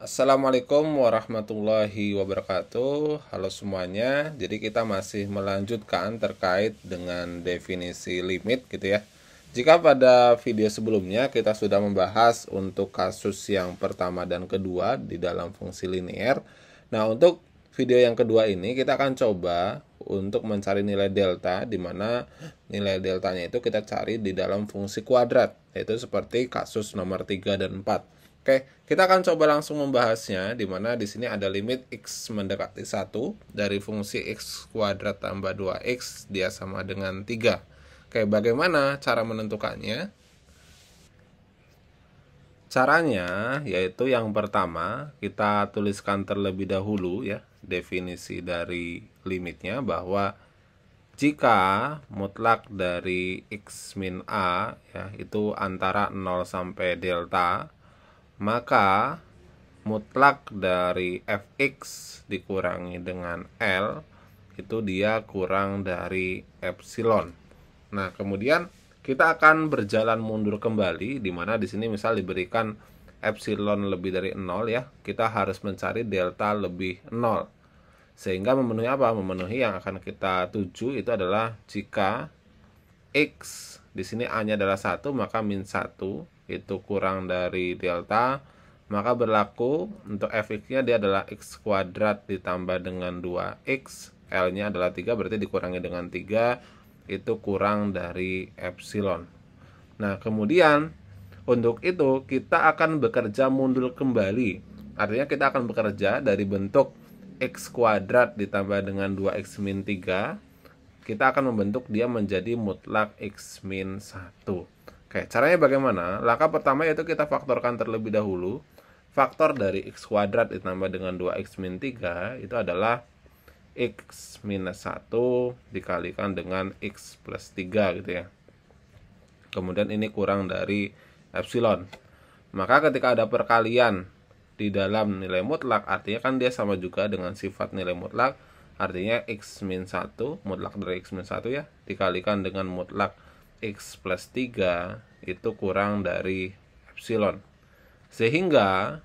Assalamualaikum warahmatullahi wabarakatuh. Halo semuanya. Jadi kita masih melanjutkan terkait dengan definisi limit gitu ya. Jika pada video sebelumnya kita sudah membahas untuk kasus yang pertama dan kedua di dalam fungsi linear. Nah, untuk video yang kedua ini kita akan coba untuk mencari nilai delta, di mana nilai deltanya itu kita cari di dalam fungsi kuadrat, yaitu seperti kasus nomor 3 dan 4. Oke, kita akan coba langsung membahasnya, di mana di sini ada limit x mendekati 1 dari fungsi x kuadrat tambah 2x dia sama dengan 3. Oke, bagaimana cara menentukannya? Caranya yaitu yang pertama, kita tuliskan terlebih dahulu ya definisi dari limitnya, bahwa jika mutlak dari x min a ya itu antara 0 sampai delta, maka mutlak dari fx dikurangi dengan L itu dia kurang dari epsilon. Nah, kemudian kita akan berjalan mundur kembali, di mana di sini misal diberikan epsilon lebih dari 0 ya. Kita harus mencari delta lebih 0. Sehingga memenuhi apa? Memenuhi yang akan kita tuju itu adalah jika x di sini a-nya adalah 1, maka min 1 itu kurang dari delta, maka berlaku untuk fx-nya dia adalah x kuadrat ditambah dengan 2x, L-nya adalah 3, berarti dikurangi dengan 3 itu kurang dari epsilon. Nah, kemudian untuk itu kita akan bekerja mundur kembali. Artinya kita akan bekerja dari bentuk x kuadrat ditambah dengan 2x min 3, kita akan membentuk dia menjadi mutlak x min 1. Oke, caranya bagaimana? Langkah pertama yaitu kita faktorkan terlebih dahulu. Faktor dari x kuadrat ditambah dengan 2x min 3 itu adalah x minus 1 dikalikan dengan x plus 3 gitu ya. Kemudian ini kurang dari epsilon. Maka ketika ada perkalian di dalam nilai mutlak, artinya kan dia sama juga dengan sifat nilai mutlak. Artinya x min 1, mutlak dari x min 1 ya, dikalikan dengan mutlak x plus 3 itu kurang dari epsilon. Sehingga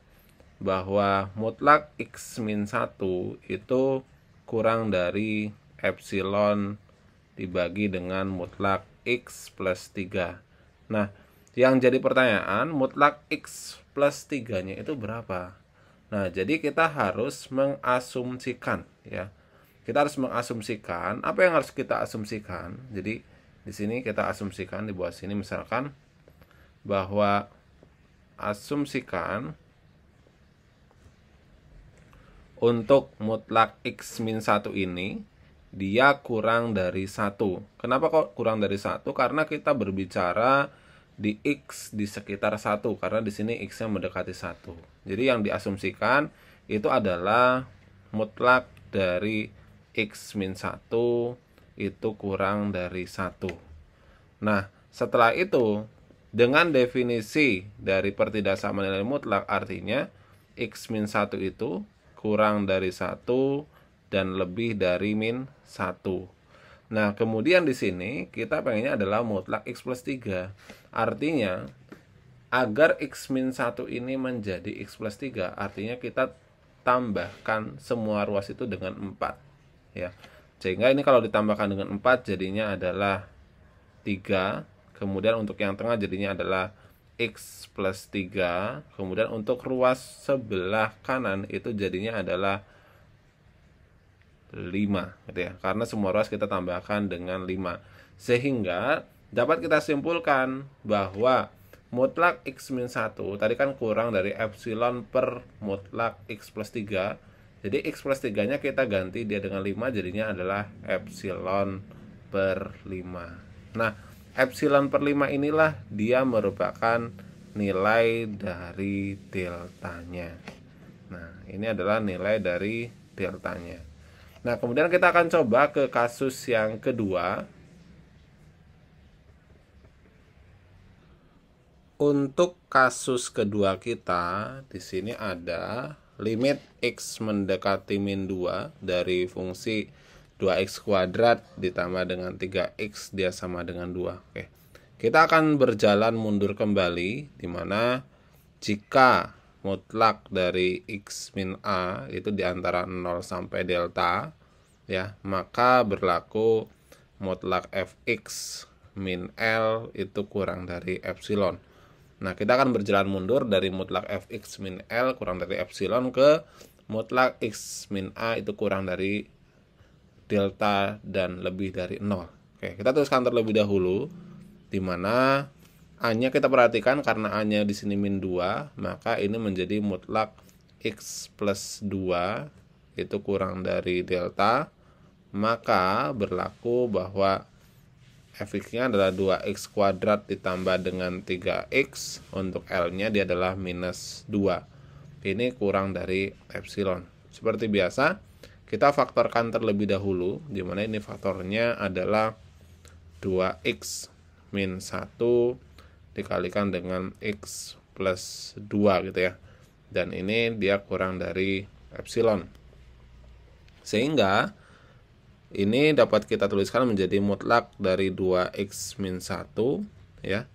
bahwa mutlak x min 1 itu kurang dari epsilon dibagi dengan mutlak x plus 3. Nah, yang jadi pertanyaan, mutlak x plus 3-nya itu berapa? Nah, jadi kita harus mengasumsikan ya. Kita harus mengasumsikan, apa yang harus kita asumsikan? Jadi di sini kita asumsikan di bawah sini misalkan bahwa asumsikan untuk mutlak x min 1 ini dia kurang dari 1. Kenapa kok kurang dari 1? Karena kita berbicara di x di sekitar 1, karena di sini x-nya mendekati 1. Jadi yang diasumsikan itu adalah mutlak dari x min 1 itu kurang dari 1. Nah, setelah itu dengan definisi dari pertidaksamaan nilai mutlak, artinya x min 1 itu kurang dari 1 dan lebih dari min 1. Nah, kemudian di sini kita pengennya adalah mutlak x plus 3. Artinya, agar x min 1 ini menjadi x plus 3, artinya kita tambahkan semua ruas itu dengan 4. Ya. Sehingga ini kalau ditambahkan dengan 4 jadinya adalah 3. Kemudian untuk yang tengah jadinya adalah x plus 3. Kemudian untuk ruas sebelah kanan itu jadinya adalah 5 gitu ya. Karena semua ruas kita tambahkan dengan 5. Sehingga dapat kita simpulkan bahwa mutlak x min 1 tadi kan kurang dari epsilon per mutlak x plus 3. Jadi x plus 3 nya kita ganti dia dengan 5, jadinya adalah epsilon per 5. Nah, epsilon per 5 inilah dia merupakan nilai dari deltanya. Nah, ini adalah nilai dari deltanya. Nah, kemudian kita akan coba ke kasus yang kedua. Untuk kasus kedua kita, di sini ada limit x mendekati min 2 dari fungsi 2x kuadrat ditambah dengan 3x dia sama dengan 2. Oke. Kita akan berjalan mundur kembali, di mana jika mutlak dari X min A itu di antara 0 sampai delta, ya, maka berlaku mutlak Fx min L itu kurang dari epsilon. Nah, kita akan berjalan mundur dari mutlak Fx min L kurang dari epsilon ke mutlak X min A itu kurang dari delta dan lebih dari 0. Oke, kita tuliskan terlebih dahulu, di mana A-nya kita perhatikan karena A-nya di sini min 2, maka ini menjadi mutlak X plus 2 itu kurang dari delta, maka berlaku bahwa Fx-nya adalah 2x kuadrat ditambah dengan 3x, untuk L-nya dia adalah minus 2. Ini kurang dari epsilon. Seperti biasa, kita faktorkan terlebih dahulu, di mana ini faktornya adalah 2x min 1 dikalikan dengan x plus 2 gitu ya. Dan ini dia kurang dari epsilon. Sehingga ini dapat kita tuliskan menjadi mutlak dari 2x min 1 ya,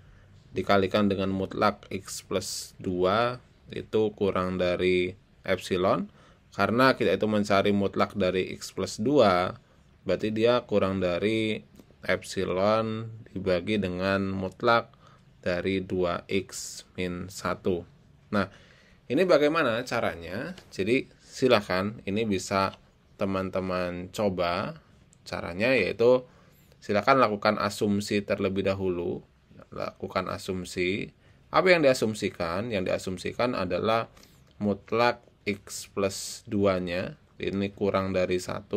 dikalikan dengan mutlak x plus 2 itu kurang dari epsilon. Karena kita itu mencari mutlak dari x plus 2, berarti dia kurang dari epsilon dibagi dengan mutlak dari 2x min 1. Nah, ini bagaimana caranya? Jadi silakan, ini bisa teman-teman coba. Caranya yaitu silakan lakukan asumsi terlebih dahulu. Lakukan asumsi. Apa yang diasumsikan? Yang diasumsikan adalah mutlak x plus 2-nya ini kurang dari 1.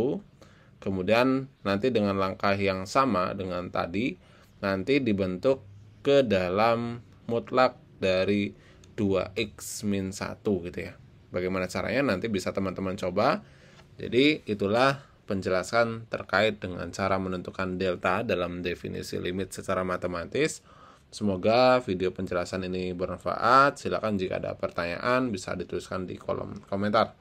Kemudian nanti dengan langkah yang sama dengan tadi, nanti dibentuk ke dalam mutlak dari 2x min 1 gitu ya. Bagaimana caranya? Nanti bisa teman-teman coba. Jadi itulah penjelasan terkait dengan cara menentukan delta dalam definisi limit secara matematis. Semoga video penjelasan ini bermanfaat. Silakan jika ada pertanyaan bisa dituliskan di kolom komentar.